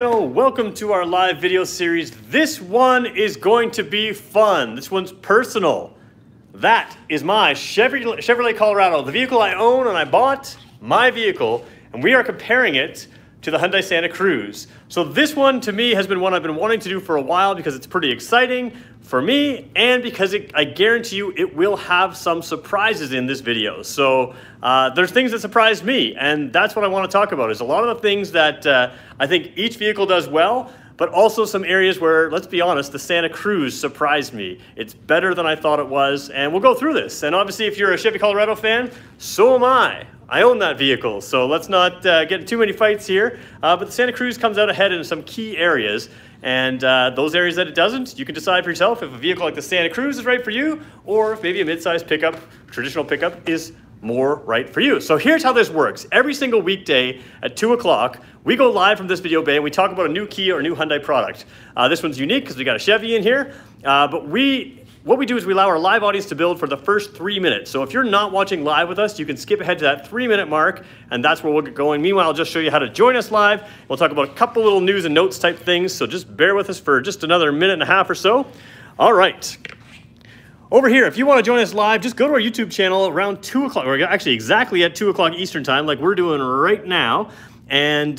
Welcome to our live video series. This one is going to be fun. This one's personal. That is my Chevrolet Colorado, the vehicle I own and I bought, my vehicle, and we are comparing it to the Hyundai Santa Cruz. So this one to me has been one I've been wanting to do for a while because it's pretty exciting for me and because I guarantee you it will have some surprises in this video. So there's things that surprised me, and that's what I want to talk about, is a lot of the things that I think each vehicle does well, but also some areas where, let's be honest, the Santa Cruz surprised me. It's better than I thought it was, and we'll go through this. And obviously, if you're a Chevy Colorado fan, so am I. I own that vehicle, so let's not get in too many fights here. But the Santa Cruz comes out ahead in some key areas, and those areas that it doesn't, you can decide for yourself if a vehicle like the Santa Cruz is right for you, or if maybe a mid-size pickup, traditional pickup, is more right for you. So here's how this works. Every single weekday at 2 o'clock, we go live from this video bay and we talk about a new Kia or new Hyundai product. This one's unique because we got a Chevy in here, but what we do is we allow our live audience to build for the first 3 minutes. So if you're not watching live with us, you can skip ahead to that 3-minute mark, and that's where we'll get going. Meanwhile, I'll just show you how to join us live. We'll talk about a couple little news and notes type things, so just bear with us for just another minute and a half or so. All right. Over here, if you want to join us live, just go to our YouTube channel around 2 o'clock, or actually exactly at 2 o'clock Eastern time, like we're doing right now, and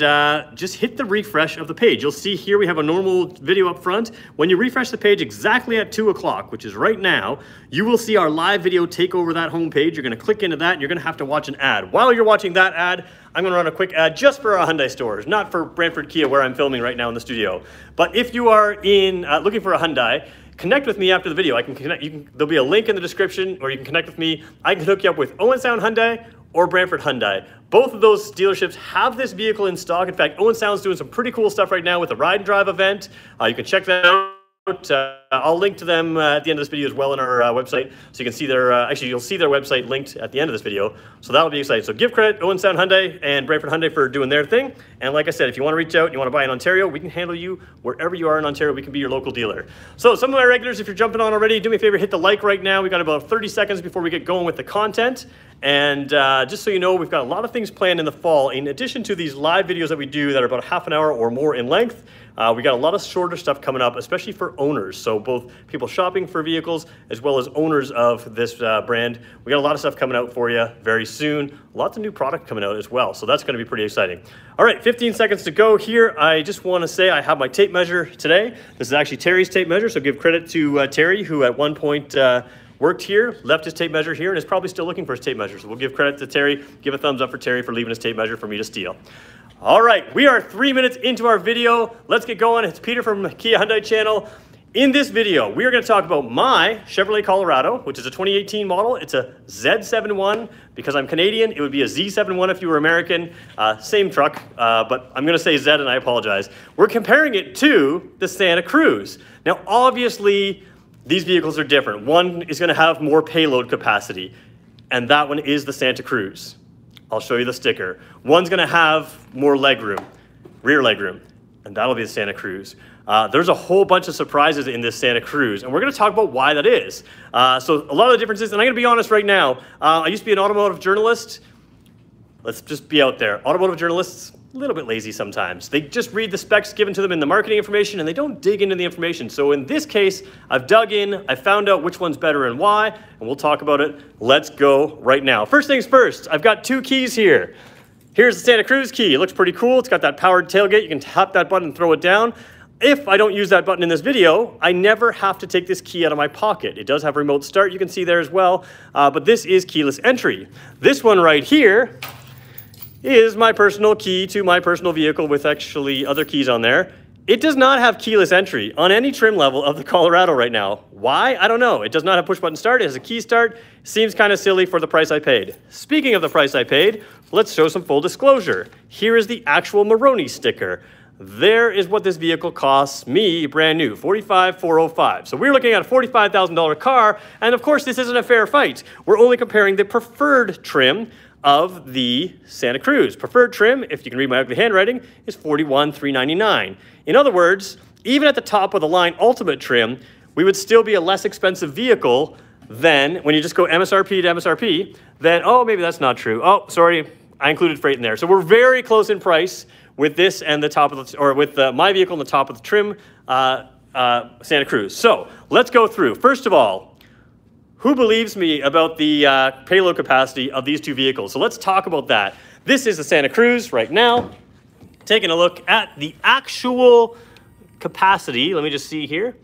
just hit the refresh of the page. You'll see here we have a normal video up front. When you refresh the page exactly at 2 o'clock, which is right now, you will see our live video take over that home page. You're going to click into that, and you're going to have to watch an ad. While you're watching that ad, I'm going to run a quick ad just for our Hyundai stores, not for Brantford Kia, where I'm filming right now in the studio. But if you are looking for a Hyundai, connect with me after the video. There'll be a link in the description, or you can connect with me. I can hook you up with Owen Sound Hyundai or Brantford Hyundai. Both of those dealerships have this vehicle in stock. In fact, Owen Sound's doing some pretty cool stuff right now with the ride and drive event. You can check that out. I'll link to them at the end of this video as well on our website, so you can see their, actually you'll see their website linked at the end of this video, so that'll be exciting. So give credit Owen Sound Hyundai and Brantford Hyundai for doing their thing, and like I said, if you want to reach out and you want to buy in Ontario, we can handle you wherever you are in Ontario. We can be your local dealer. So some of my regulars, if you're jumping on already, do me a favor, hit the like right now. We got about 30 seconds before we get going with the content, and just so you know, we've got a lot of things planned in the fall. In addition to these live videos that we do that are about half an hour or more in length, we got a lot of shorter stuff coming up, especially for owners. So both people shopping for vehicles as well as owners of this brand. We got a lot of stuff coming out for you very soon. Lots of new product coming out as well. So that's going to be pretty exciting. All right, 15 seconds to go here. I just want to say I have my tape measure today. This is actually Terry's tape measure. So give credit to Terry, who at one point worked here, left his tape measure here, and is probably still looking for his tape measure. So we'll give credit to Terry. Give a thumbs up for Terry for leaving his tape measure for me to steal. All right, we are 3 minutes into our video. Let's get going. It's Peter from Kia Hyundai channel. In this video, we are going to talk about my Chevrolet Colorado, which is a 2018 model. It's a Z71. Because I'm Canadian, it would be a Z71 if you were American. Same truck, but I'm going to say Z, and I apologize. We're comparing it to the Santa Cruz. Now, obviously, these vehicles are different. One is going to have more payload capacity, and that one is the Santa Cruz. I'll show you the sticker. One's going to have more legroom, rear legroom, and that'll be the Santa Cruz. There's a whole bunch of surprises in this Santa Cruz, and we're going to talk about why that is. So a lot of the differences, and I'm going to be honest right now, I used to be an automotive journalist. Let's just be out there. Automotive journalists, a little bit lazy sometimes. They just read the specs given to them in the marketing information, and they don't dig into the information. So in this case, I've dug in, I found out which one's better and why, and we'll talk about it. Let's go right now. First things first, I've got two keys here. Here's the Santa Cruz key. It looks pretty cool. It's got that powered tailgate. You can tap that button and throw it down. If I don't use that button in this video, I never have to take this key out of my pocket. It does have remote start, you can see there as well, but this is keyless entry. This one right here is my personal key to my personal vehicle with actually other keys on there. It does not have keyless entry on any trim level of the Colorado right now. Why? I don't know. It does not have push button start. It has a key start. Seems kind of silly for the price I paid. Speaking of the price I paid, let's show some full disclosure. Here is the actual Moroni sticker. There is what this vehicle costs me brand new, $45,405. So we're looking at a $45,000 car, and of course this isn't a fair fight. We're only comparing the preferred trim of the Santa Cruz. Preferred trim, if you can read my ugly handwriting, is $41,399. In other words, even at the top of the line ultimate trim, we would still be a less expensive vehicle than when you just go MSRP to MSRP, then, oh, maybe that's not true. Oh, sorry, I included freight in there. So we're very close in price with this and the top of the, or with my vehicle and the top of the trim Santa Cruz. So let's go through. First of all, who believes me about the payload capacity of these two vehicles? So let's talk about that. This is the Santa Cruz right now. Taking a look at the actual capacity. Let me just see here.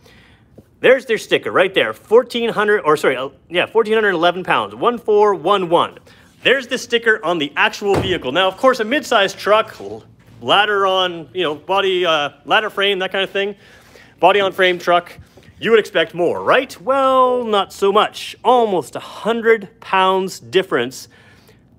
There's their sticker right there. 1,411 pounds. 1411. There's the sticker on the actual vehicle. Now, of course, a mid-sized truck, ladder on, body, ladder frame, that kind of thing, body on frame truck, you would expect more, right? Well, not so much. Almost 100 pounds difference.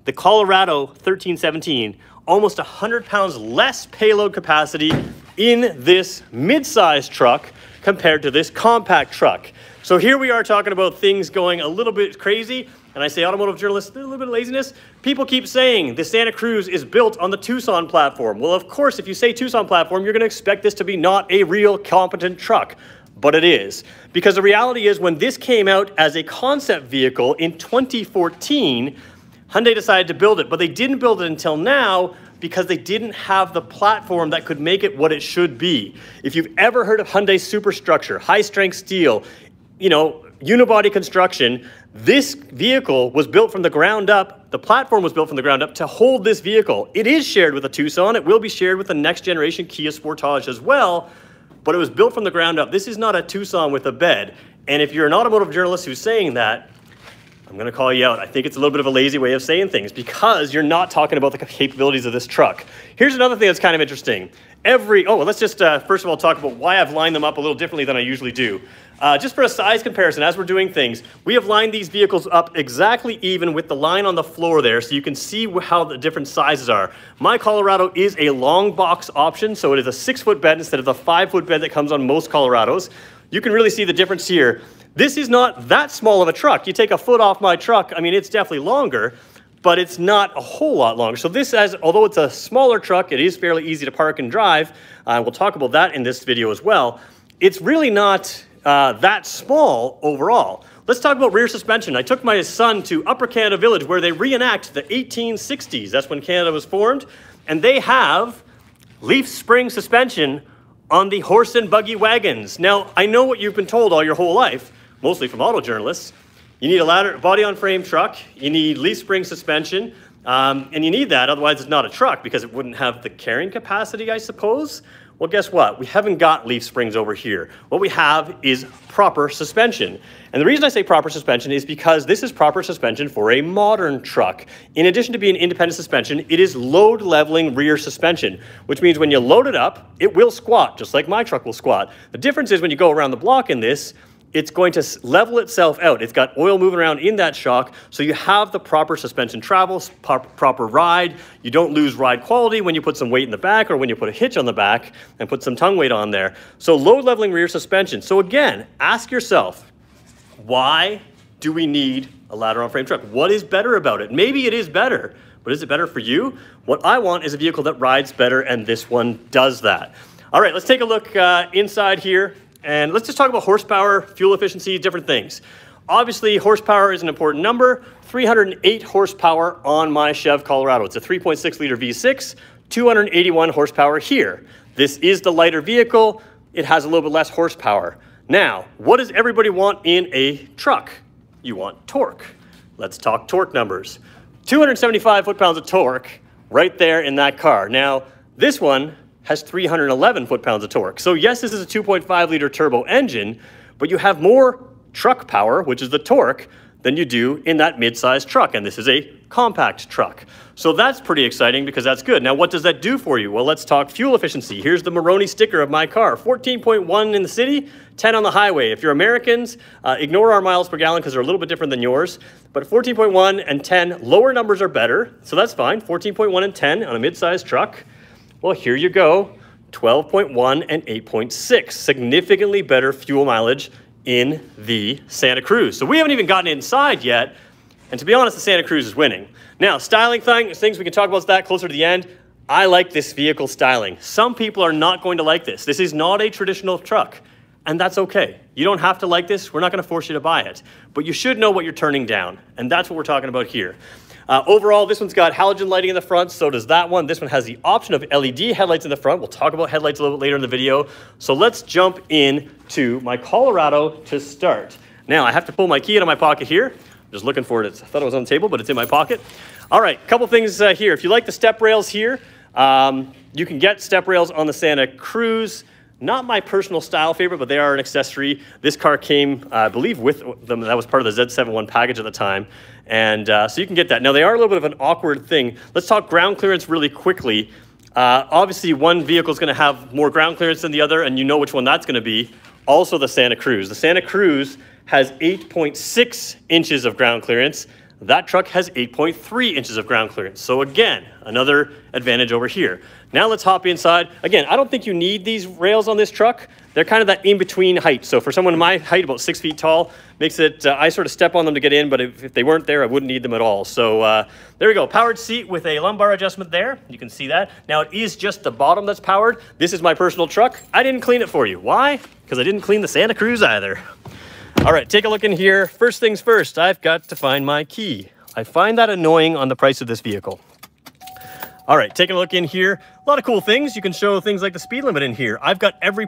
The Colorado 1317, almost 100 pounds less payload capacity in this mid-sized truck compared to this compact truck. So here we are talking about things going a little bit crazy, and I say automotive journalists, a little bit of laziness. People keep saying the Santa Cruz is built on the Tucson platform. Well, of course, if you say Tucson platform, you're gonna expect this to be not a real competent truck, but it is. Because the reality is when this came out as a concept vehicle in 2014, Hyundai decided to build it, but they didn't build it until now because they didn't have the platform that could make it what it should be. If you've ever heard of Hyundai superstructure, high-strength steel, unibody construction, this vehicle was built from the ground up. The platform was built from the ground up to hold this vehicle. It is shared with the Tucson. It will be shared with the next generation Kia Sportage as well, but it was built from the ground up. This is not a Tucson with a bed. And if you're an automotive journalist who's saying that, I'm going to call you out. I think it's a little bit of a lazy way of saying things because you're not talking about the capabilities of this truck. Here's another thing that's kind of interesting. Let's just first of all talk about why I've lined them up a little differently than I usually do. Just for a size comparison, as we're doing things, we have lined these vehicles up exactly even with the line on the floor there so you can see how the different sizes are. My Colorado is a long box option, so it is a 6-foot bed instead of the 5-foot bed that comes on most Colorados. You can really see the difference here. This is not that small of a truck. You take a foot off my truck, I mean, it's definitely longer, but it's not a whole lot longer. So this although it's a smaller truck, it is fairly easy to park and drive. We'll talk about that in this video as well. It's really not that small overall. Let's talk about rear suspension. I took my son to Upper Canada Village where they reenact the 1860s. That's when Canada was formed. And they have leaf spring suspension on the horse and buggy wagons. Now, I know what you've been told all your whole life, mostly from auto journalists. You need a body on frame truck, you need leaf spring suspension, and you need that, otherwise it's not a truck because it wouldn't have the carrying capacity, I suppose. Well, guess what? We haven't got leaf springs over here. What we have is proper suspension. And the reason I say proper suspension is because this is proper suspension for a modern truck. In addition to being independent suspension, it is load leveling rear suspension, which means when you load it up, it will squat, just like my truck will squat. The difference is when you go around the block in this, it's going to level itself out. It's got oil moving around in that shock, so you have the proper suspension travel, proper ride. You don't lose ride quality when you put some weight in the back or when you put a hitch on the back and put some tongue weight on there. So load leveling rear suspension. So again, ask yourself, why do we need a ladder on frame truck? What is better about it? Maybe it is better, but is it better for you? What I want is a vehicle that rides better, and this one does that. All right, let's take a look inside here. And let's just talk about horsepower, fuel efficiency, different things. Obviously, horsepower is an important number. 308 horsepower on my Chev Colorado. It's a 3.6 liter V6, 281 horsepower here. This is the lighter vehicle. It has a little bit less horsepower. Now, what does everybody want in a truck? You want torque. Let's talk torque numbers. 275 foot-pounds of torque right there in that car. Now, this one has 311 foot-pounds of torque. So yes, this is a 2.5 liter turbo engine, but you have more truck power, which is the torque, than you do in that mid-sized truck. And this is a compact truck. So that's pretty exciting because that's good. Now, what does that do for you? Well, let's talk fuel efficiency. Here's the Moroni sticker of my car. 14.1 in the city, 10 on the highway. If you're Americans, ignore our miles per gallon because they're a little bit different than yours. But 14.1 and 10, lower numbers are better. So that's fine. 14.1 and 10 on a mid-sized truck. Well, here you go, 12.1 and 8.6, significantly better fuel mileage in the Santa Cruz. So we haven't even gotten inside yet, and to be honest, the Santa Cruz is winning. Now, styling things, we can talk about that closer to the end. I like this vehicle styling. Some people are not going to like this. This is not a traditional truck, and that's okay. You don't have to like this. We're not going to force you to buy it, but you should know what you're turning down, and that's what we're talking about here. Overall, this one's got halogen lighting in the front, so does that one. This one has the option of LED headlights in the front. We'll talk about headlights a little bit later in the video. So let's jump into my Colorado to start. Now, I have to pull my key out of my pocket here. I'm just looking for it. I thought it was on the table, but it's in my pocket. All right, couple things here. If you like the step rails here, you can get step rails on the Santa Cruz. Not my personal style favorite, but they are an accessory. This car came, I believe, with them. That was part of the Z71 package at the time. And so you can get that. Now, they are a little bit of an awkward thing. Let's talk ground clearance really quickly. Obviously, one vehicle is going to have more ground clearance than the other, and you know which one that's going to be. Also, the Santa Cruz. The Santa Cruz has 8.6 inches of ground clearance. That truck has 8.3 inches of ground clearance. So again, another advantage over here. Now let's hop inside. Again, I don't think you need these rails on this truck. They're kind of that in-between height. So for someone my height, about 6 feet tall, makes it, I sort of step on them to get in, but if they weren't there, I wouldn't need them at all. So there we go, powered seat with a lumbar adjustment there. You can see that. Now it is just the bottom that's powered. This is my personal truck. I didn't clean it for you. Why? Because I didn't clean the Santa Cruz either. All right, take a look in here. First things first, I've got to find my key. I find that annoying on the price of this vehicle. All right, taking a look in here. A lot of cool things. You can show things like the speed limit in here. I've got every...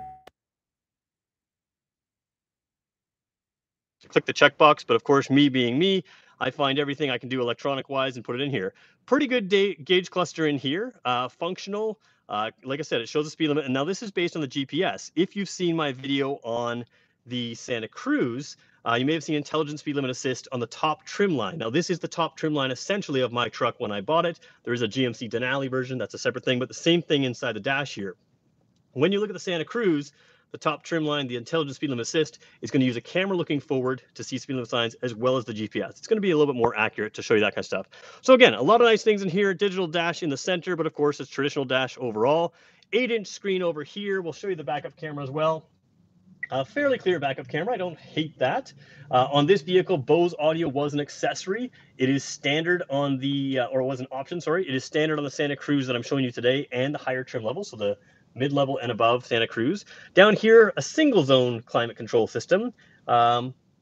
Click the checkbox, but of course, me being me, I find everything I can do electronic-wise and put it in here. Pretty good gauge cluster in here, functional. Like I said, it shows the speed limit, and now this is based on the GPS. If you've seen my video on the Santa Cruz, you may have seen intelligent speed limit assist on the top trim line. Now, this is the top trim line essentially of my truck when I bought it. There is a GMC Denali version. That's a separate thing, but the same thing inside the dash here. When you look at the Santa Cruz, the top trim line, the intelligent speed limit assist, is going to use a camera looking forward to see speed limit signs as well as the GPS. It's going to be a little bit more accurate to show you that kind of stuff. So again, a lot of nice things in here. Digital dash in the center, but of course it's traditional dash overall. 8-inch screen over here. We'll show you the backup camera as well. Fairly clear backup camera. I don't hate that. On this vehicle, Bose audio was an accessory. It is standard on the, or was an option, sorry. It is standard on the Santa Cruz that I'm showing you today and the higher trim level, so the mid-level and above Santa Cruz. Down here, a single zone climate control system,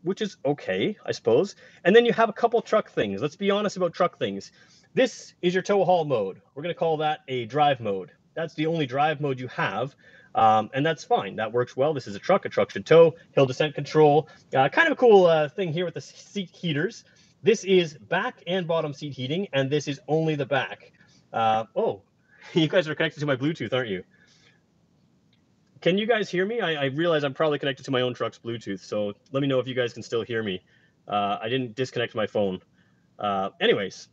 which is okay, I suppose. And then you have a couple truck things. Let's be honest about truck things. This is your tow haul mode. We're going to call that a drive mode. That's the only drive mode you have. And that's fine. That works well. This is a truck. A truck should tow. Hill descent control. Kind of a cool thing here with the seat heaters. This is back and bottom seat heating, and this is only the back. Oh, you guys are connected to my Bluetooth, aren't you? Can you guys hear me? I realize I'm probably connected to my own truck's Bluetooth, so let me know if you guys can still hear me. I didn't disconnect my phone. Anyways,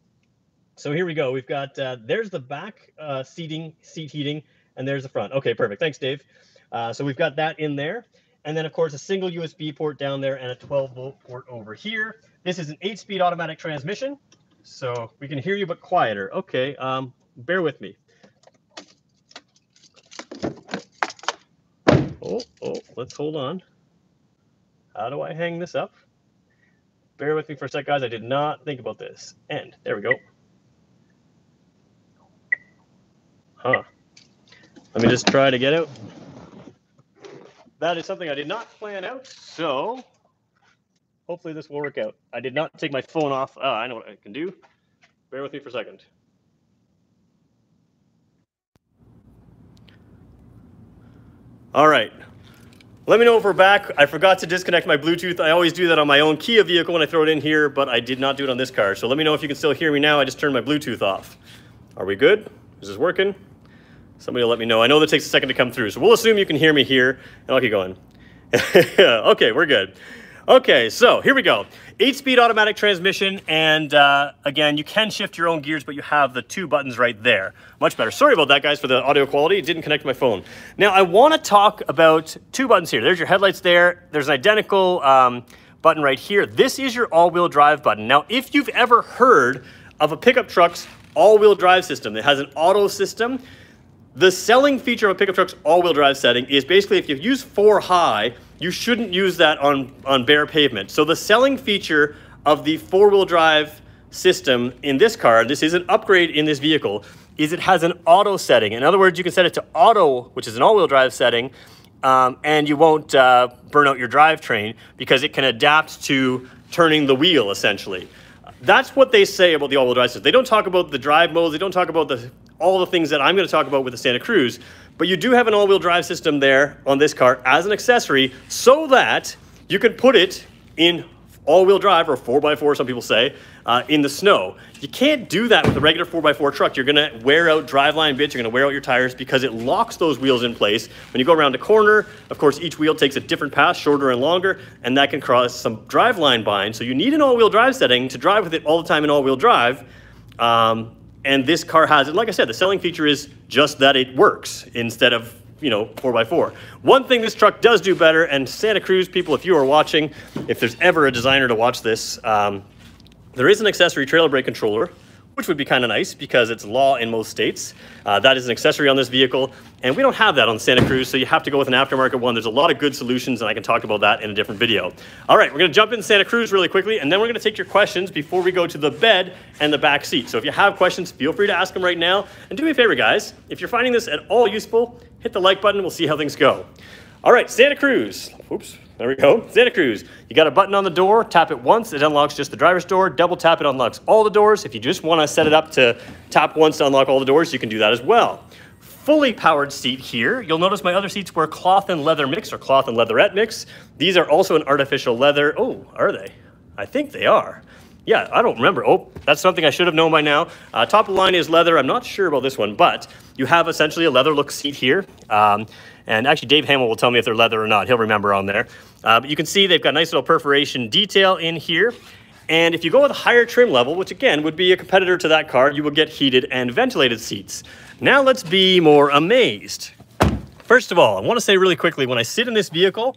so here we go. We've got, there's the back seat heating. And there's the front. Okay, perfect. Thanks, Dave. So we've got that in there. And then, of course, a single USB port down there and a 12-volt port over here. This is an 8-speed automatic transmission. So we can hear you, but quieter. Okay, bear with me. Oh, let's hold on. How do I hang this up? Bear with me for a sec, guys. I did not think about this. And there we go. Huh. Let me just try to get out. That is something I did not plan out, so hopefully this will work out. I did not take my phone off. I know what I can do. Bear with me for a second. All right. Let me know if we're back. I forgot to disconnect my Bluetooth. I always do that on my own Kia vehicle when I throw it in here, but I did not do it on this car. So let me know if you can still hear me now. I just turned my Bluetooth off. Are we good? Is this working? Somebody will let me know. I know that takes a second to come through, so we'll assume you can hear me here, and I'll keep going. Okay, we're good. Okay, so here we go. 8-speed automatic transmission, and again, you can shift your own gears, but you have the 2 buttons right there. Much better. Sorry about that, guys, for the audio quality. It didn't connect to my phone. Now, I want to talk about 2 buttons here. There's your headlights there. There's an identical button right here. This is your all-wheel drive button. Now, if you've ever heard of a pickup truck's all-wheel drive system that has an auto system, the selling feature of a pickup truck's all-wheel drive setting is basically if you use 4 high, you shouldn't use that on bare pavement. So the selling feature of the 4-wheel drive system in this car, this is an upgrade in this vehicle, is it has an auto setting. In other words, you can set it to auto, which is an all-wheel drive setting, and you won't burn out your drivetrain because it can adapt to turning the wheel, essentially. that's what they say about the all-wheel drive system. They don't talk about the drive modes. They don't talk about all the things that I'm going to talk about with the Santa Cruz. But you do have an all-wheel drive system there on this car as an accessory so that you can put it in all-wheel drive, or 4x4, some people say, in the snow. You can't do that with a regular 4x4 truck. You're gonna wear out driveline bits, you're gonna wear out your tires because it locks those wheels in place. When you go around a corner, of course, each wheel takes a different path, shorter and longer, and that can cause some driveline bind. So you need an all-wheel drive setting to drive with it all the time in all-wheel drive. And this car has it. Like I said, the selling feature is just that it works instead of 4x4. One thing this truck does do better, and Santa Cruz people, if you are watching, if there's ever a designer to watch this, there is an accessory trailer brake controller, which would be kind of nice because it's law in most states. That is an accessory on this vehicle, and we don't have that on the Santa Cruz, so you have to go with an aftermarket one. There's a lot of good solutions, and I can talk about that in a different video. All right, we're gonna jump into Santa Cruz really quickly, and then we're gonna take your questions before we go to the bed and the back seat. So if you have questions, feel free to ask them right now. And do me a favor, guys, if you're finding this at all useful, hit the like button, we'll see how things go. All right, Santa Cruz. Oops, there we go. Santa Cruz. You got a button on the door, tap it once, it unlocks just the driver's door. Double tap it, unlocks all the doors. If you just want to set it up to tap once to unlock all the doors, you can do that as well. Fully powered seat here. You'll notice my other seats were cloth and leather mix, or cloth and leatherette mix. These are also an artificial leather. Oh, are they? I think they are. Yeah, I don't remember. Oh, that's something I should have known by now. Top of the line is leather. I'm not sure about this one, but you have essentially a leather look seat here. And actually, Dave Hamill will tell me if they're leather or not. He'll remember on there. But you can see they've got nice little perforation detail in here. And if you go with a higher trim level, which again would be a competitor to that car, you will get heated and ventilated seats. Now let's be more amazed. First of all, I want to say really quickly, when I sit in this vehicle,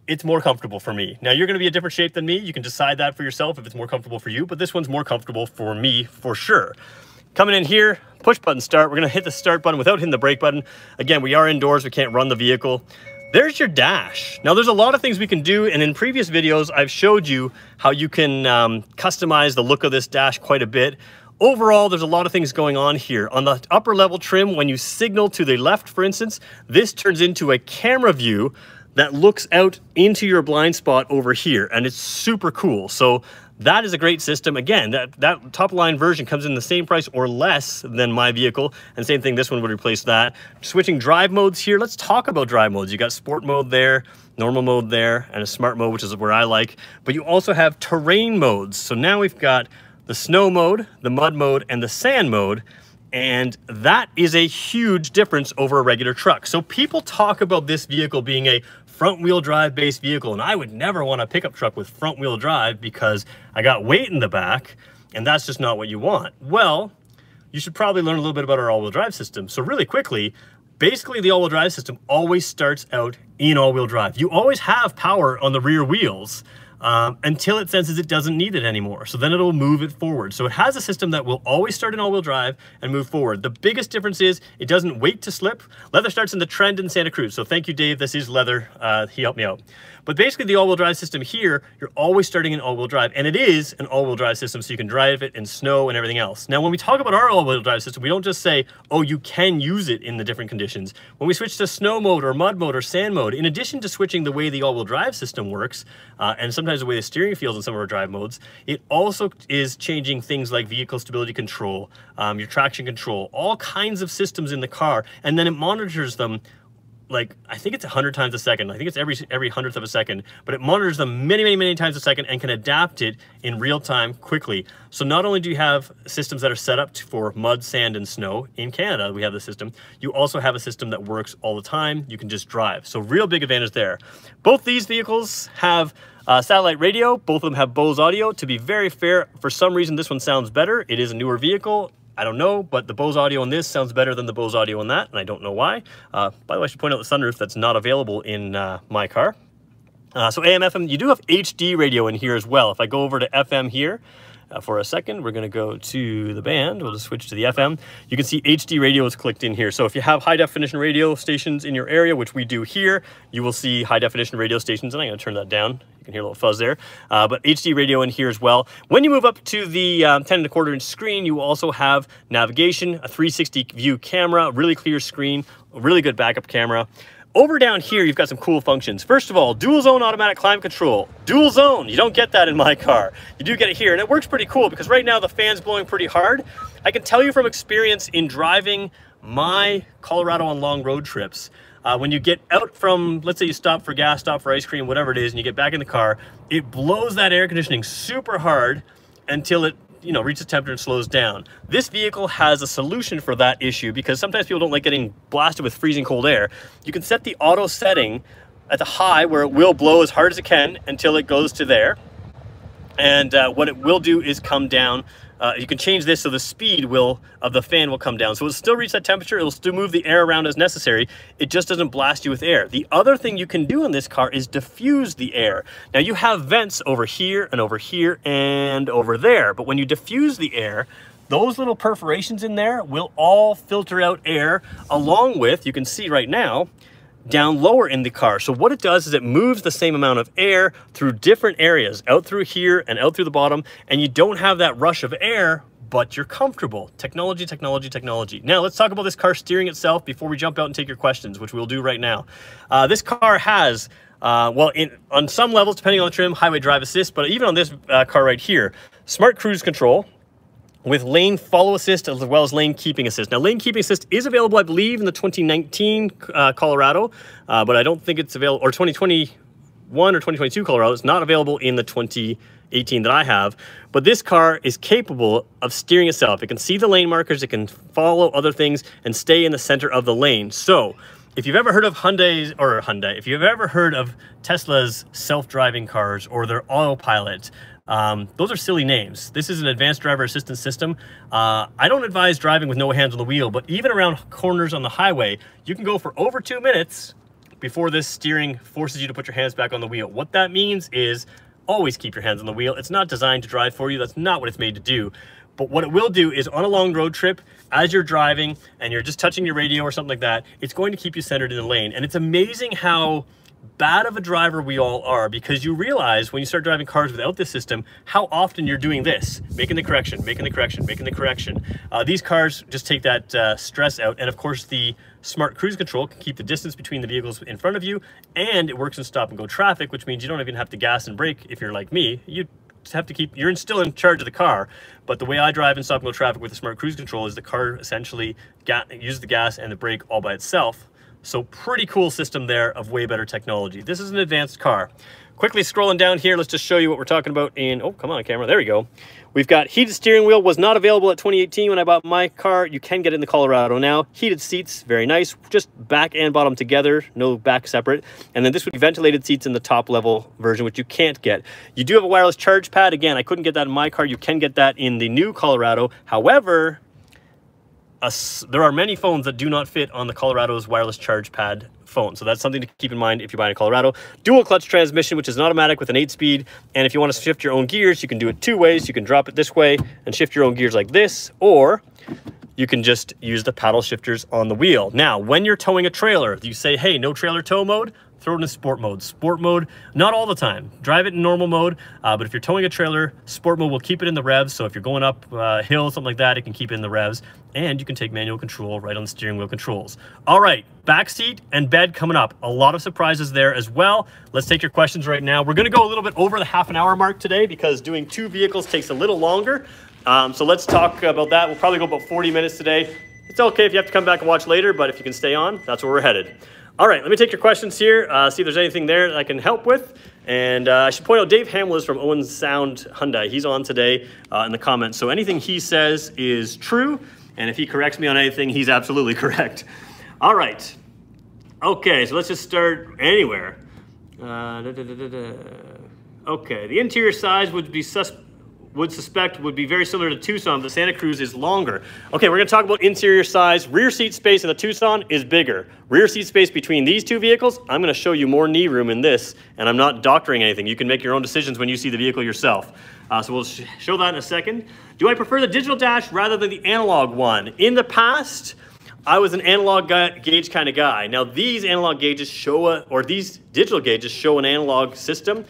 it's more comfortable for me. Now, you're going to be a different shape than me. You can decide that for yourself if it's more comfortable for you, but this one's more comfortable for me for sure. Coming in here, push button start. We're going to hit the start button without hitting the brake button. Again, we are indoors. We can't run the vehicle. There's your dash. Now, there's a lot of things we can do, and in previous videos, I've showed you how you can customize the look of this dash quite a bit. Overall, there's a lot of things going on here. On the upper level trim, when you signal to the left, for instance, this turns into a camera view that looks out into your blind spot over here, and it's super cool. So that is a great system. Again, that top line version comes in the same price or less than my vehicle, and same thing, this one would replace that. Switching drive modes here, let's talk about drive modes. You got sport mode there, normal mode there, and a smart mode, which is where I like, but you also have terrain modes. So now we've got the snow mode, the mud mode, and the sand mode. And that is a huge difference over a regular truck. So people talk about this vehicle being a front wheel drive based vehicle, and I would never want a pickup truck with front wheel drive because I got weight in the back, and that's just not what you want. Well, you should probably learn a little bit about our all-wheel drive system. So really quickly, basically the all-wheel drive system always starts out in all-wheel drive. You always have power on the rear wheels until it senses it doesn't need it anymore. So then it'll move it forward. So it has a system that will always start in all-wheel drive and move forward. The biggest difference is it doesn't wait to slip. Leather starts in the trend in Santa Cruz. So thank you, Dave. This is leather. He helped me out. But basically the all-wheel drive system here, you're always starting in all-wheel drive, and it is an all-wheel drive system, so you can drive it in snow and everything else. Now, when we talk about our all-wheel drive system, we don't just say, oh, you can use it in the different conditions. When we switch to snow mode or mud mode or sand mode, in addition to switching the way the all-wheel drive system works, and sometimes the way the steering feels in some of our drive modes, it also is changing things like vehicle stability control, your traction control, all kinds of systems in the car, and then it monitors them. Like, I think it's 100 times a second. I think it's every hundredth of a second, but it monitors them many times a second and can adapt it in real time quickly. So not only do you have systems that are set up for mud, sand, and snow in Canada, we have the system, you also have a system that works all the time. You can just drive. So real big advantage there. Both these vehicles have satellite radio. Both of them have Bose audio. To be very fair, for some reason, this one sounds better. It is a newer vehicle. I don't know, but the Bose audio on this sounds better than the Bose audio on that, and I don't know why. By the way, I should point out the sunroof that's not available in my car. So AM, FM, you do have HD radio in here as well. If I go over to FM here for a second, we're gonna go to the band. We'll just switch to the FM. You can see HD radio is clicked in here. So if you have high definition radio stations in your area, which we do here, you will see high definition radio stations, and I'm gonna turn that down. You can hear a little fuzz there, but HD radio in here as well. When you move up to the 10 1/4 inch screen, you also have navigation, a 360 view camera, really clear screen, a really good backup camera. Over down here, you've got some cool functions. First of all, dual zone automatic climate control. Dual zone, you don't get that in my car. You do get it here, and it works pretty cool because right now the fan's blowing pretty hard. I can tell you from experience in driving my Colorado on long road trips, when you get out from, let's say you stop for gas, stop for ice cream, whatever it is, and you get back in the car, it blows that air conditioning super hard until it reaches temperature and slows down. This vehicle has a solution for that issue because sometimes people don't like getting blasted with freezing cold air. You can set the auto setting at the high where it will blow as hard as it can until it goes to there. And what it will do is come down. You can change this so the speed of the fan will come down. So it'll still reach that temperature. It'll still move the air around as necessary. It just doesn't blast you with air. The other thing you can do in this car is diffuse the air. Now you have vents over here and over here and over there. But when you diffuse the air, those little perforations in there will all filter out air along with, you can see right now, down lower in the car. So what it does is it moves the same amount of air through different areas, out through here and out through the bottom, and you don't have that rush of air, but you're comfortable. Technology, technology, technology. Now let's talk about this car steering itself before we jump out and take your questions, which we'll do right now. This car has, on some levels, depending on the trim, highway drive assist, but even on this car right here, smart cruise control, with lane follow assist as well as lane keeping assist. Now, lane keeping assist is available, I believe, in the 2019 Colorado, but I don't think it's available, or 2021 or 2022 Colorado. It's not available in the 2018 that I have. But this car is capable of steering itself. It can see the lane markers, it can follow other things, and stay in the center of the lane. So, if you've ever heard of if you've ever heard of Tesla's self-driving cars or their autopilot, those are silly names. This is an advanced driver assistance system. I don't advise driving with no hands on the wheel, but even around corners on the highway, you can go for over 2 minutes before this steering forces you to put your hands back on the wheel. What that means is always keep your hands on the wheel. It's not designed to drive for you. That's not what it's made to do. But what it will do is on a long road trip, as you're driving and you're just touching your radio or something like that, it's going to keep you centered in the lane. And it's amazing how bad of a driver we all are, because you realize when you start driving cars without this system how often you're doing this, making the correction, making the correction, making the correction. These cars just take that stress out, and of course the smart cruise control can keep the distance between the vehicles in front of you, and it works in stop and go traffic, which means you don't even have to gas and brake. If you're like me, you have to keep, you're still in charge of the car. But the way I drive in stop and go traffic with the smart cruise control is the car essentially uses the gas and the brake all by itself. So pretty cool system there of way better technology. This is an advanced car. Quickly scrolling down here, let's just show you what we're talking about in, oh, come on camera, there we go. We've got heated steering wheel, was not available at 2018 when I bought my car. You can get it in the Colorado now. Heated seats, very nice, just back and bottom together, no back separate. And then this would be ventilated seats in the top level version, which you can't get. You do have a wireless charge pad. Again, I couldn't get that in my car. You can get that in the new Colorado. However, there are many phones that do not fit on the Colorado's wireless charge pad phone. So that's something to keep in mind if you're buying a Colorado. Dual clutch transmission, which is an automatic with an 8-speed. And if you want to shift your own gears, you can do it two ways. You can drop it this way and shift your own gears like this, or you can just use the paddle shifters on the wheel. Now, when you're towing a trailer, you say, hey, no trailer tow mode, throw it in sport mode. Sport mode, not all the time. Drive it in normal mode, but if you're towing a trailer, sport mode will keep it in the revs. So if you're going up hill, something like that, it can keep it in the revs. And you can take manual control right on the steering wheel controls. All right, back seat and bed coming up. A lot of surprises there as well. Let's take your questions right now. We're gonna go a little bit over the half-an-hour mark today because doing two vehicles takes a little longer. So let's talk about that. We'll probably go about 40 minutes today. It's okay if you have to come back and watch later, but if you can stay on, that's where we're headed. All right, let me take your questions here, see if there's anything there that I can help with. And I should point out, Dave Hamill is from Owen Sound Hyundai. He's on today in the comments. So anything he says is true. And if he corrects me on anything, he's absolutely correct. All right. Okay, so let's just start anywhere. Okay, the interior size would be very similar to Tucson, but the Santa Cruz is longer. Okay, we're gonna talk about interior size. Rear seat space in the Tucson is bigger. Rear seat space between these two vehicles, I'm gonna show you more knee room in this, and I'm not doctoring anything. You can make your own decisions when you see the vehicle yourself. So we'll show that in a second. Do I prefer the digital dash rather than the analog one? In the past, I was an analog gauge kind of guy. Now these analog gauges these digital gauges show an analog system.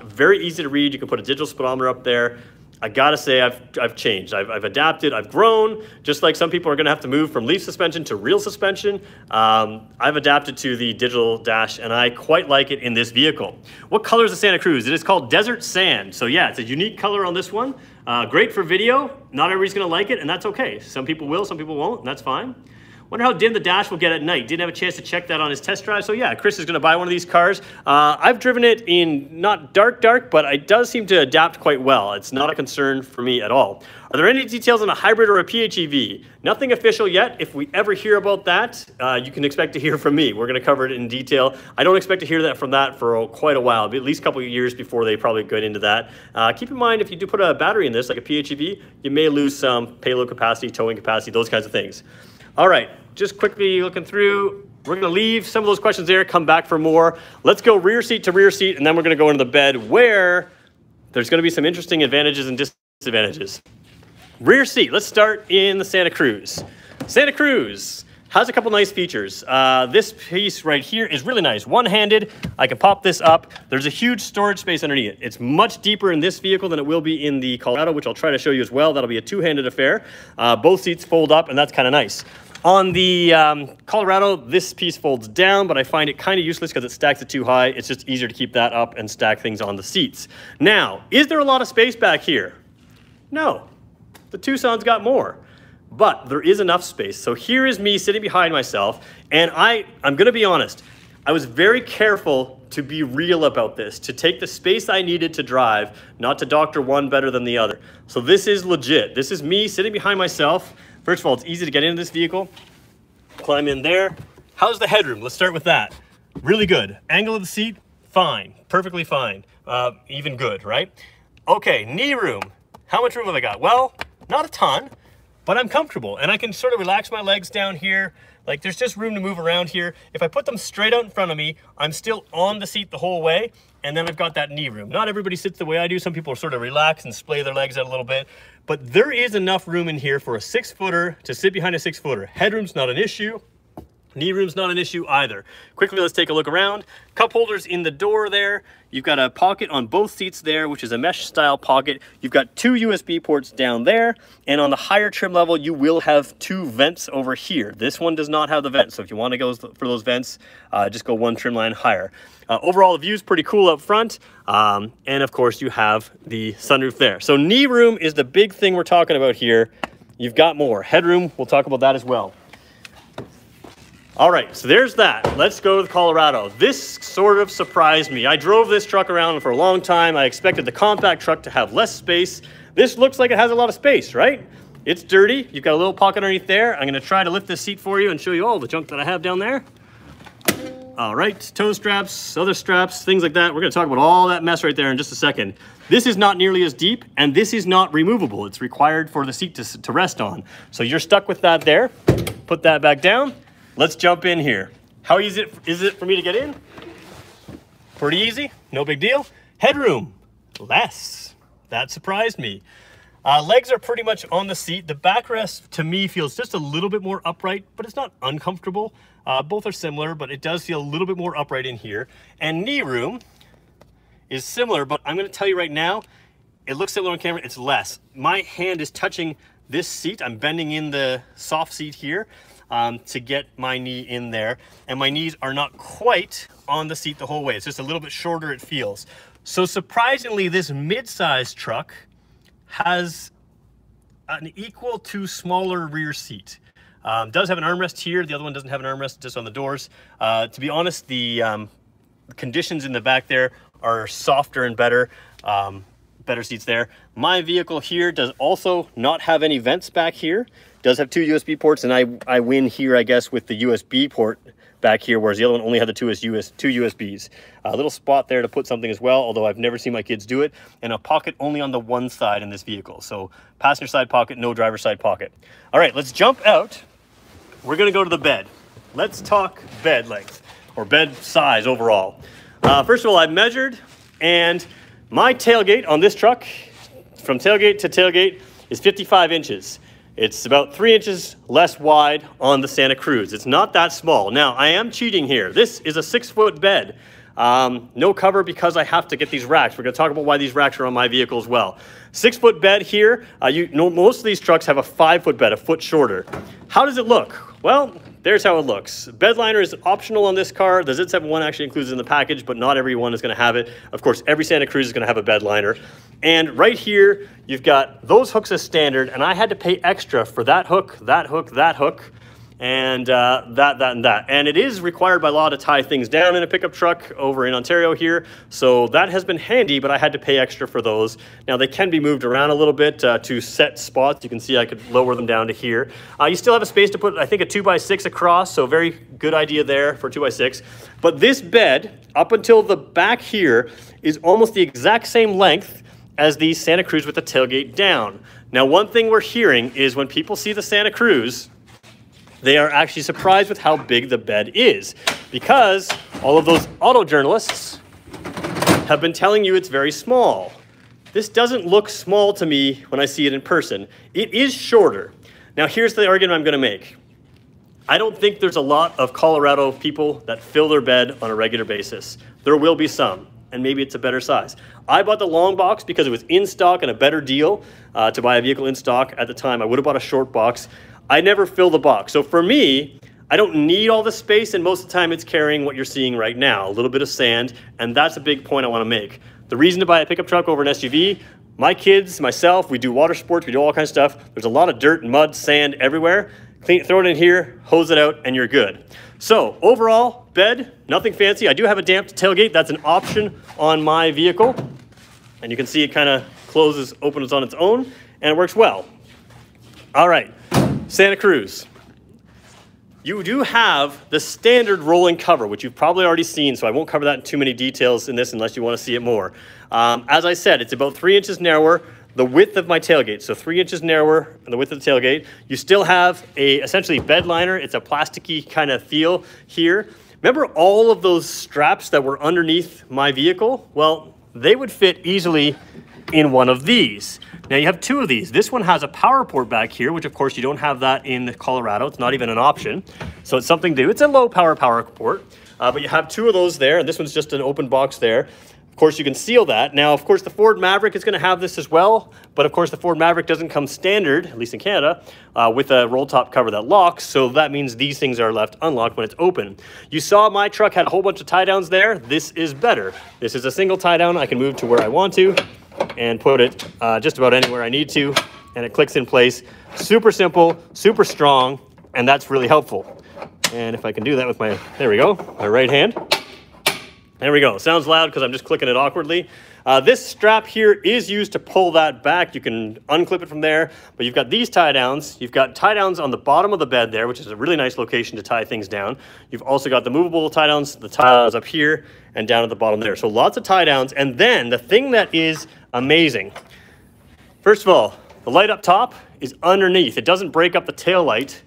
Very easy to read. You can put a digital speedometer up there. I gotta say I've changed. I've adapted, I've grown. Just like some people are gonna have to move from leaf suspension to real suspension, I've adapted to the digital dash and I quite like it in this vehicle. What color is the Santa Cruz? It is called Desert Sand. So yeah, it's a unique color on this one. Great for video. Not everybody's gonna like it and that's okay. Some people will, some people won't, and that's fine. Wonder how dim the dash will get at night. Didn't have a chance to check that on his test drive. So yeah, Chris is gonna buy one of these cars. I've driven it in not dark, but it does seem to adapt quite well. It's not a concern for me at all. Are there any details on a hybrid or a PHEV? Nothing official yet. If we ever hear about that, you can expect to hear from me. We're gonna cover it in detail. I don't expect to hear that from that for quite a while, at least a couple of years before they probably get into that. Keep in mind, if you do put a battery in this, like a PHEV, you may lose some payload capacity, towing capacity, those kinds of things. All right, just quickly looking through, we're gonna leave some of those questions there, come back for more. Let's go rear seat to rear seat, and then we're gonna go into the bed where there's gonna be some interesting advantages and disadvantages. Rear seat, let's start in the Santa Cruz. Santa Cruz has a couple nice features. This piece right here is really nice. One-handed, I can pop this up. There's a huge storage space underneath it. It's much deeper in this vehicle than it will be in the Colorado, which I'll try to show you as well. That'll be a two-handed affair. Both seats fold up, and that's kind of nice. On the Colorado, this piece folds down, but I find it kind of useless because it stacks it too high. It's just easier to keep that up and stack things on the seats. Now, is there a lot of space back here? No, the Tucson's got more, but there is enough space. So here is me sitting behind myself, and I'm gonna be honest, I was very careful to be real about this, to take the space I needed to drive, not to doctor one better than the other. So this is legit. This is me sitting behind myself. First of all, it's easy to get into this vehicle. Climb in there. How's the headroom? Let's start with that. Really good. Angle of the seat, fine. Perfectly fine. Even good, right? Okay, knee room. How much room have I got? Well, not a ton, but I'm comfortable. And I can sort of relax my legs down here. Like, there's just room to move around here. If I put them straight out in front of me, I'm still on the seat the whole way. And then I've got that knee room. Not everybody sits the way I do. Some people sort of relax and splay their legs out a little bit. But there is enough room in here for a 6-footer to sit behind a 6-footer. Headroom's not an issue. Knee room's not an issue either. Quickly, let's take a look around. Cup holders in the door there. You've got a pocket on both seats there, which is a mesh style pocket. You've got 2 USB ports down there. And on the higher trim level, you will have 2 vents over here. This one does not have the vents. So if you want to go for those vents, just go 1 trim line higher. Overall, the view's pretty cool up front. And of course, you have the sunroof there. So knee room is the big thing we're talking about here. You've got more. Headroom, we'll talk about that as well. All right, so there's that. Let's go to the Colorado. This sort of surprised me. I drove this truck around for a long time. I expected the compact truck to have less space. This looks like it has a lot of space, right? It's dirty. You've got a little pocket underneath there. I'm gonna try to lift this seat for you and show you all the junk that I have down there. All right, toe straps, other straps, things like that. We're gonna talk about all that mess right there in just a second. This is not nearly as deep, and this is not removable. It's required for the seat to rest on. So you're stuck with that there. Put that back down. Let's jump in here. How easy is it for me to get in? Pretty easy, no big deal. Headroom, less. That surprised me. Legs are pretty much on the seat. The backrest to me feels just a little bit more upright, but it's not uncomfortable. Both are similar, but it does feel a little bit more upright in here. And knee room is similar, but I'm gonna tell you right now, it looks similar on camera, it's less. My hand is touching this seat. I'm bending in the soft seat here to get my knee in there. And my knees are not quite on the seat the whole way. It's just a little bit shorter, it feels. So surprisingly, this mid-size truck has an equal to smaller rear seat. Does have an armrest here. The other one doesn't have an armrest, just on the doors. To be honest, the conditions in the back there are softer and better. Better seats there. My vehicle here does also not have any vents back here. Does have 2 USB ports, and I win here, I guess, with the USB port back here, whereas the other one only had the 2 USBs. A little spot there to put something as well, although I've never seen my kids do it, and a pocket only on the one side in this vehicle. So passenger side pocket, no driver side pocket. All right, let's jump out. We're gonna go to the bed. Let's talk bed length, or bed size overall. First of all, I measured, and my tailgate on this truck, from tailgate to tailgate, is 55 inches. It's about 3 inches less wide on the Santa Cruz. It's not that small. Now, I am cheating here. This is a 6-foot bed. No cover because I have to get these racks. We're going to talk about why these racks are on my vehicle as well. 6-foot bed here. Most of these trucks have a 5-foot bed, a foot shorter. How does it look? Well, there's how it looks. Bed liner is optional on this car. The Z71 actually includes it in the package, but not every one is going to have it. Of course, every Santa Cruz is going to have a bed liner. And right here, you've got those hooks as standard, and I had to pay extra for that hook, that hook, that hook, and that, and that. And it is required by law to tie things down in a pickup truck over in Ontario here. So that has been handy, but I had to pay extra for those. Now they can be moved around a little bit to set spots. You can see I could lower them down to here. You still have a space to put, I think, a 2x6 across. So very good idea there for 2x6. But this bed, up until the back here, is almost the exact same length as the Santa Cruz with the tailgate down. Now, one thing we're hearing is when people see the Santa Cruz, they are actually surprised with how big the bed is, because all of those auto journalists have been telling you it's very small. This doesn't look small to me when I see it in person. It is shorter. Now, here's the argument I'm going to make. I don't think there's a lot of Colorado people that fill their bed on a regular basis. There will be some, and maybe it's a better size. I bought the long box because it was in stock and a better deal to buy a vehicle in stock at the time. I would have bought a short box. I never fill the box. So for me, I don't need all the space, and most of the time it's carrying what you're seeing right now, a little bit of sand, and that's a big point I want to make. The reason to buy a pickup truck over an SUV, my kids, myself, we do water sports, we do all kinds of stuff. There's a lot of dirt, mud, sand everywhere. Throw it in here, hose it out, and you're good. So overall, bed, nothing fancy. I do have a damped tailgate. That's an option on my vehicle. And you can see it kind of closes, opens on its own, and it works well. All right. Santa Cruz. You do have the standard rolling cover, which you've probably already seen, so I won't cover that in too many details in this unless you want to see it more. As I said, it's about 3 inches narrower, the width of my tailgate, so 3 inches narrower than the width of the tailgate. You still have a essentially bed liner. It's a plasticky kind of feel here. Remember all of those straps that were underneath my vehicle? Well, they would fit easily in one of these. Now you have 2 of these. This one has a power port back here, which of course you don't have that in Colorado. It's not even an option. So it's something to do. It's a low power port, but you have 2 of those there, and this one's just an open box there. Of course, you can seal that. Now, of course, the Ford Maverick is going to have this as well, but of course the Ford Maverick doesn't come standard, at least in Canada, with a roll top cover that locks, so that means these things are left unlocked when it's open. You saw my truck had a whole bunch of tie downs there. This is better. This is a single tie down. I can move to where I want to and put it just about anywhere I need to, and it clicks in place. Super simple, super strong, and that's really helpful. And if I can do that with my, there we go, my right hand. There we go. Sounds loud because I'm just clicking it awkwardly. This strap here is used to pull that back. You can unclip it from there, but you've got these tie downs. You've got tie downs on the bottom of the bed there, which is a really nice location to tie things down. You've also got the movable tie downs, the tie downs up here and down at the bottom there. So lots of tie downs. And then the thing that is amazing, first of all, the light up top is underneath. It doesn't break up the tail light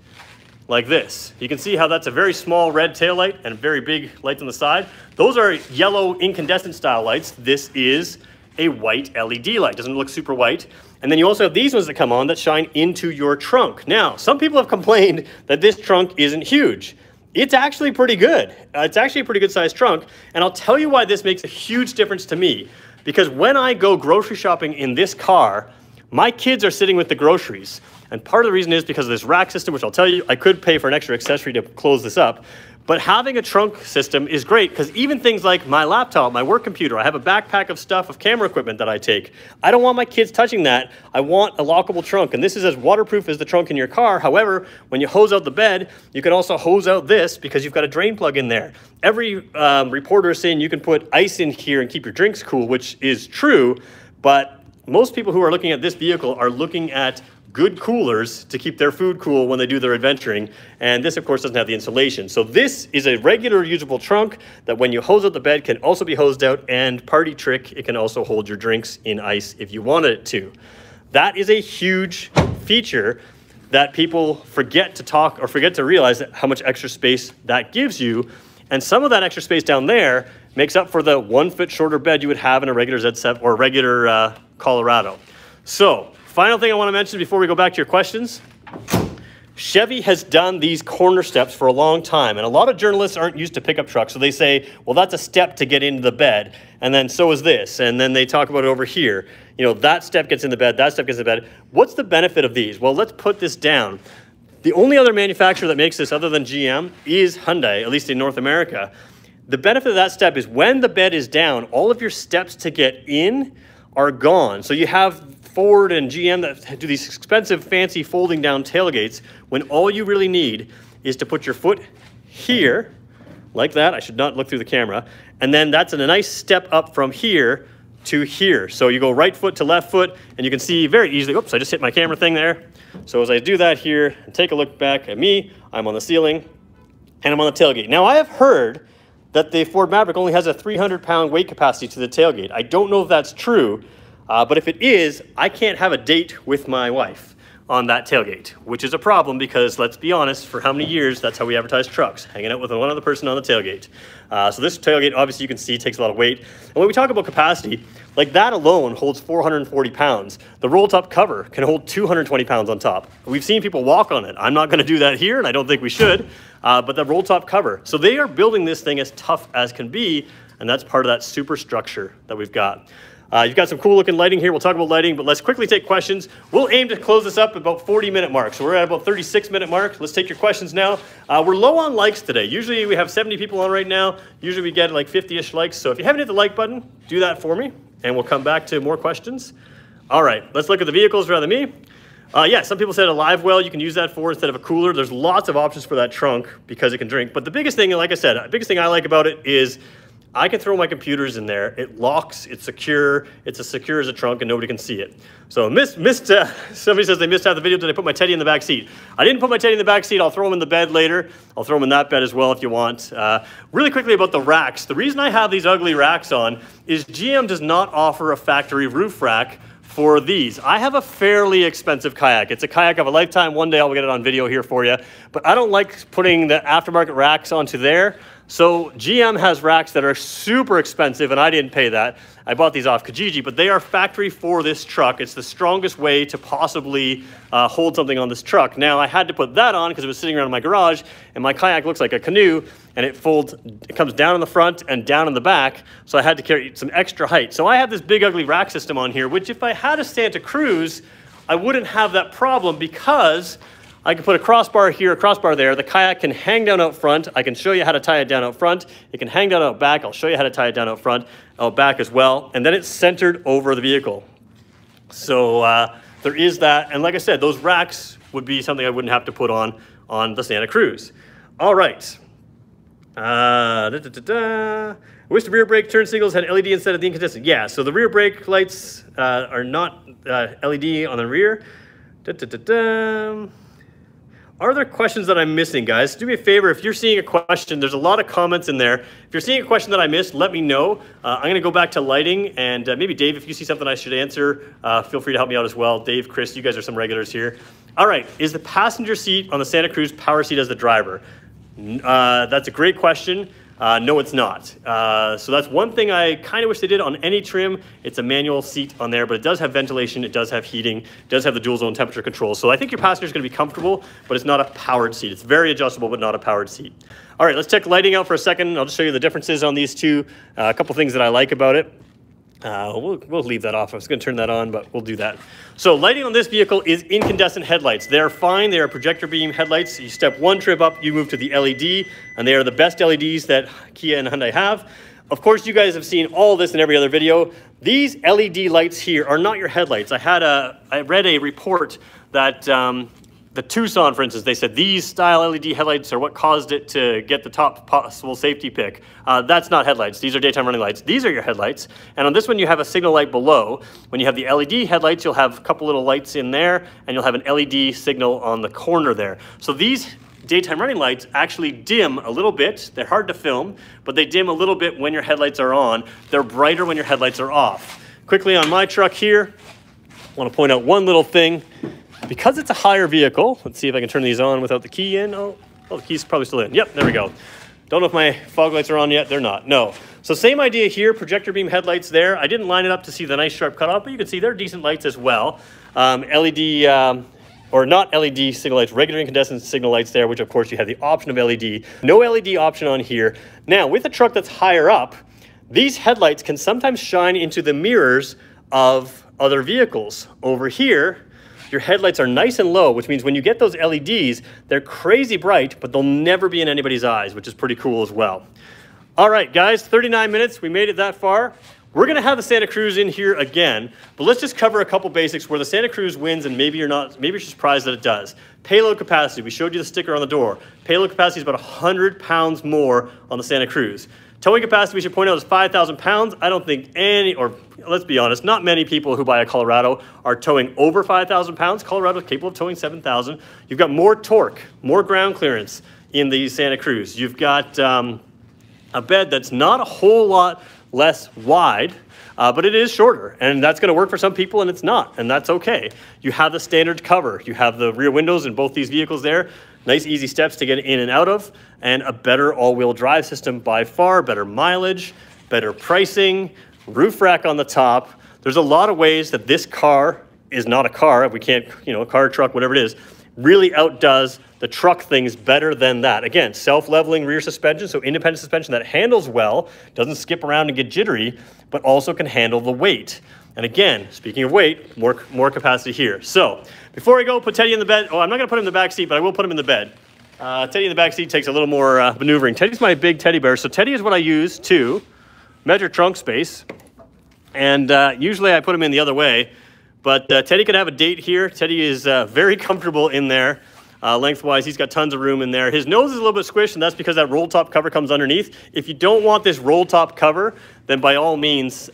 like this. You can see how that's a very small red tail light and very big lights on the side. Those are yellow incandescent style lights. This is a white LED light. Doesn't look super white. And then you also have these ones that come on that shine into your trunk. Now, some people have complained that this trunk isn't huge. It's actually pretty good. It's actually a pretty good sized trunk. And I'll tell you why this makes a huge difference to me. Because when I go grocery shopping in this car, my kids are sitting with the groceries. And part of the reason is because of this rack system, which I'll tell you, I could pay for an extra accessory to close this up. But having a trunk system is great because even things like my laptop, my work computer, I have a backpack of stuff, of camera equipment that I take. I don't want my kids touching that. I want a lockable trunk. And this is as waterproof as the trunk in your car. However, when you hose out the bed, you can also hose out this because you've got a drain plug in there. Every reporter is saying you can put ice in here and keep your drinks cool, which is true. But most people who are looking at this vehicle are looking at good coolers to keep their food cool when they do their adventuring. And this, of course, doesn't have the insulation. So this is a regular usable trunk that when you hose out the bed can also be hosed out, and party trick, it can also hold your drinks in ice if you wanted it to. That is a huge feature that people forget to talk or forget to realize how much extra space that gives you. And some of that extra space down there makes up for the 1 foot shorter bed you would have in a regular Z7 or regular Colorado. So, final thing I want to mention before we go back to your questions. Chevy has done these corner steps for a long time, and a lot of journalists aren't used to pickup trucks, so they say, well, that's a step to get into the bed, and then so is this, and then they talk about it over here. You know, that step gets in the bed, that step gets in the bed. What's the benefit of these? Well, let's put this down. The only other manufacturer that makes this other than GM is Hyundai, at least in North America. The benefit of that step is when the bed is down, all of your steps to get in are gone. So you have Ford and GM that do these expensive, fancy folding down tailgates when all you really need is to put your foot here, like that. I should not look through the camera. And then that's a nice step up from here to here. So you go right foot to left foot, and you can see very easily, oops, I just hit my camera thing there. So as I do that here, and take a look back at me, I'm on the ceiling, and I'm on the tailgate. Now I have heard that the Ford Maverick only has a 300-pound weight capacity to the tailgate. I don't know if that's true, but if it is, I can't have a date with my wife on that tailgate, which is a problem because, let's be honest, for how many years, that's how we advertise trucks, hanging out with one other person on the tailgate. So this tailgate, obviously, you can see takes a lot of weight. And when we talk about capacity, like that alone holds 440 pounds. The roll-top cover can hold 220 pounds on top. We've seen people walk on it. I'm not going to do that here, and I don't think we should, but the roll-top cover. So they are building this thing as tough as can be, and that's part of that super structure that we've got. You've got some cool looking lighting here. We'll talk about lighting, but let's quickly take questions. We'll aim to close this up at about 40-minute mark. So we're at about 36-minute mark. Let's take your questions now. We're low on likes today. Usually we have 70 people on right now. Usually we get like 50-ish likes. So if you haven't hit the like button, do that for me, and we'll come back to more questions. All right, let's look at the vehicles rather than me. Yeah, some people said a live well you can use that for instead of a cooler. There's lots of options for that trunk because it can drink. But the biggest thing, like I said, the biggest thing I like about it is I can throw my computers in there. It locks, it's secure. It's as secure as a trunk and nobody can see it. So somebody says they missed out the video. Did I put my teddy in the back seat? I didn't put my teddy in the back seat. I'll throw him in the bed later. I'll throw him in that bed as well if you want. Really quickly about the racks. The reason I have these ugly racks on is GM does not offer a factory roof rack for these. I have a fairly expensive kayak. It's a kayak of a lifetime. One day I'll get it on video here for you. But I don't like putting the aftermarket racks onto there. So GM has racks that are super expensive, and I didn't pay that. I bought these off Kijiji, but they are factory for this truck. It's the strongest way to possibly hold something on this truck. Now, I had to put that on because it was sitting around in my garage, and my kayak looks like a canoe, and it comes down in the front and down in the back, so I had to carry some extra height. So I have this big, ugly rack system on here, which if I had a Santa Cruz, I wouldn't have that problem because I can put a crossbar here, a crossbar there. The kayak can hang down out front. I can show you how to tie it down out front. It can hang down out back. I'll show you how to tie it down out front, out back as well. And then it's centered over the vehicle. So there is that. And like I said, those racks would be something I wouldn't have to put on the Santa Cruz. All right. I wish the rear brake turn signals had LED instead of the incandescent. Yeah, so the rear brake lights are not LED on the rear. Are there questions that I'm missing, guys? Do me a favor, if you're seeing a question, there's a lot of comments in there. If you're seeing a question that I missed, let me know. I'm going to go back to lighting, and maybe Dave, if you see something I should answer, feel free to help me out as well. Dave, Chris, you guys are some regulars here. All right, is the passenger seat on the Santa Cruz power seat as the driver? That's a great question. No, it's not. So that's one thing I kind of wish they did on any trim. It's a manual seat on there, but it does have ventilation, it does have heating, it does have the dual zone temperature control. So I think your passenger is going to be comfortable, but it's not a powered seat. It's very adjustable, but not a powered seat. All right, let's check lighting out for a second. I'll just show you the differences on these two. A couple things that I like about it. We'll leave that off. I was going to turn that on, but we'll do that. So lighting on this vehicle is incandescent headlights. They're fine. They are projector beam headlights. You step one trip up, you move to the LED, and they are the best LEDs that Kia and Hyundai have. Of course, you guys have seen all this in every other video. These LED lights here are not your headlights. I read a report that the Tucson, for instance, they said these style LED headlights are what caused it to get the top possible safety pick. That's not headlights. These are daytime running lights. These are your headlights. And on this one, you have a signal light below. When you have the LED headlights, you'll have a couple little lights in there, and you'll have an LED signal on the corner there. So these daytime running lights actually dim a little bit. They're hard to film, but they dim a little bit when your headlights are on. They're brighter when your headlights are off. Quickly on my truck here, I want to point out one little thing. Because it's a higher vehicle, let's see if I can turn these on without the key in. Oh, the key's probably still in. Yep, there we go. Don't know if my fog lights are on yet. They're not. No. So same idea here, projector beam headlights there. I didn't line it up to see the nice sharp cutoff, but you can see they're decent lights as well. LED or not LED signal lights, regular incandescent signal lights there, which of course you have the option of LED. No LED option on here. Now, with a truck that's higher up, these headlights can sometimes shine into the mirrors of other vehicles. Over here, your headlights are nice and low, which means when you get those LEDs, they're crazy bright, but they'll never be in anybody's eyes, which is pretty cool as well. All right, guys, 39 minutes. We made it that far. We're going to have the Santa Cruz in here again, but let's just cover a couple basics where the Santa Cruz wins, and maybe you're surprised that it does. Payload capacity. We showed you the sticker on the door. Payload capacity is about 100 pounds more on the Santa Cruz. Towing capacity, we should point out, is 5,000 pounds. I don't think let's be honest, not many people who buy a Colorado are towing over 5,000 pounds. Colorado is capable of towing 7,000. You've got more torque, more ground clearance in the Santa Cruz. You've got a bed that's not a whole lot less wide, but it is shorter, and that's going to work for some people, and it's not, and that's okay. You have the standard cover. You have the rear windows in both these vehicles there. Nice, easy steps to get in and out of, and a better all-wheel drive system by far, better mileage, better pricing, roof rack on the top. There's a lot of ways that this car is not a car. We can't, a car, truck, whatever it is, really outdoes the truck things better than that. Again, self-leveling rear suspension, so independent suspension that handles well, doesn't skip around and get jittery, but also can handle the weight. And again, speaking of weight, more capacity here. So before I go, put Teddy in the bed. Oh, I'm not going to put him in the back seat, but I will put him in the bed. Teddy in the back seat takes a little more maneuvering. Teddy's my big teddy bear. So Teddy is what I use to measure trunk space. And usually I put him in the other way. But Teddy can have a date here. Teddy is very comfortable in there. Lengthwise, he's got tons of room in there. His nose is a little bit squished, and that's because that roll top cover comes underneath. If you don't want this roll top cover, then by all means,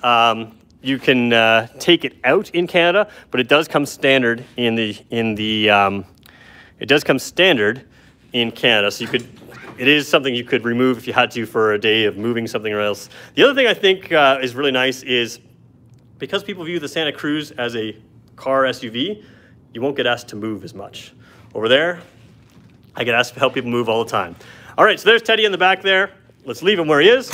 you can take it out in Canada, but it does come standard in Canada. So it is something you could remove if you had to for a day of moving something or else. The other thing I think is really nice is because people view the Santa Cruz as a car SUV, you won't get asked to move as much. Over there, I get asked to help people move all the time. All right, so there's Teddy in the back there. Let's leave him where he is.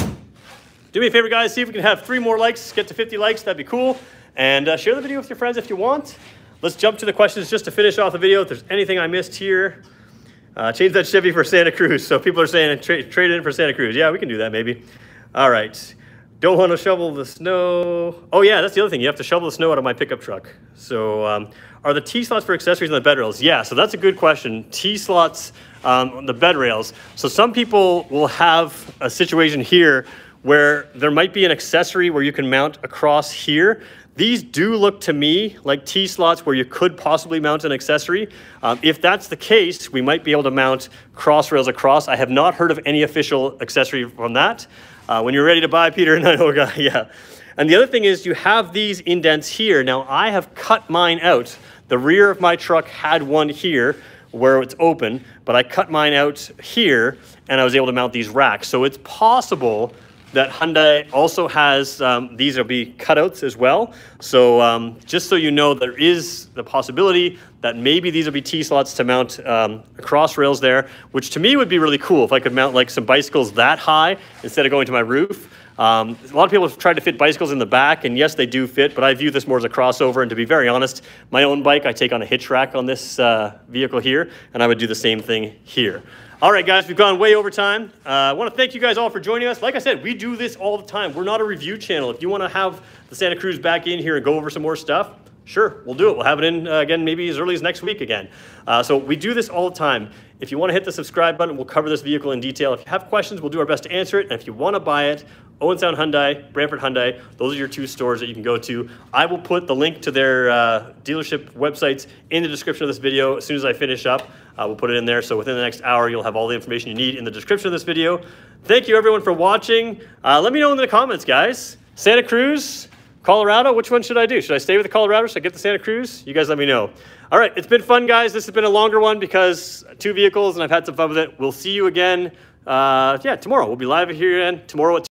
Do me a favor, guys. See if we can have 3 more likes, get to 50 likes. That'd be cool. And share the video with your friends if you want. Let's jump to the questions just to finish off the video. If there's anything I missed here, change that Chevy for Santa Cruz. So people are saying trade it in for Santa Cruz. Yeah, we can do that maybe. All right. Don't want to shovel the snow. Oh yeah, that's the other thing. You have to shovel the snow out of my pickup truck. So are the T-slots for accessories on the bed rails? Yeah, so that's a good question. T-slots on the bed rails. So some people will have a situation here where there might be an accessory where you can mount across here. These do look to me like T-slots where you could possibly mount an accessory. If that's the case, we might be able to mount cross rails across. I have not heard of any official accessory from that. When you're ready to buy, Peter, and I know a guy, yeah. And the other thing is you have these indents here. Now, I have cut mine out. The rear of my truck had one here where it's open, but I cut mine out here, and I was able to mount these racks. So it's possible that Hyundai also has, these will be cutouts as well. So just so you know, there is the possibility that maybe these will be T-slots to mount cross rails there, which to me would be really cool if I could mount like some bicycles that high instead of going to my roof. A lot of people have tried to fit bicycles in the back, and yes, they do fit, but I view this more as a crossover. And to be very honest, my own bike, I take on a hitch rack on this vehicle here, and I would do the same thing here. All right, guys, we've gone way over time. I want to thank you guys all for joining us. Like I said, we do this all the time. We're not a review channel. If you want to have the Santa Cruz back in here and go over some more stuff, sure, we'll do it. We'll have it in again maybe as early as next week again. So we do this all the time. If you want to hit the subscribe button, we'll cover this vehicle in detail. If you have questions, we'll do our best to answer it. And if you want to buy it, Owen Sound Hyundai, Brantford Hyundai, those are your 2 stores that you can go to. I will put the link to their dealership websites in the description of this video as soon as I finish up. We'll put it in there, so within the next hour, you'll have all the information you need in the description of this video. Thank you, everyone, for watching. Let me know in the comments, guys. Santa Cruz, Colorado, which one should I do? Should I stay with the Colorado? Should I get the Santa Cruz? You guys let me know. All right, it's been fun, guys. This has been a longer one because 2 vehicles, and I've had some fun with it. We'll see you again, tomorrow. We'll be live here again tomorrow at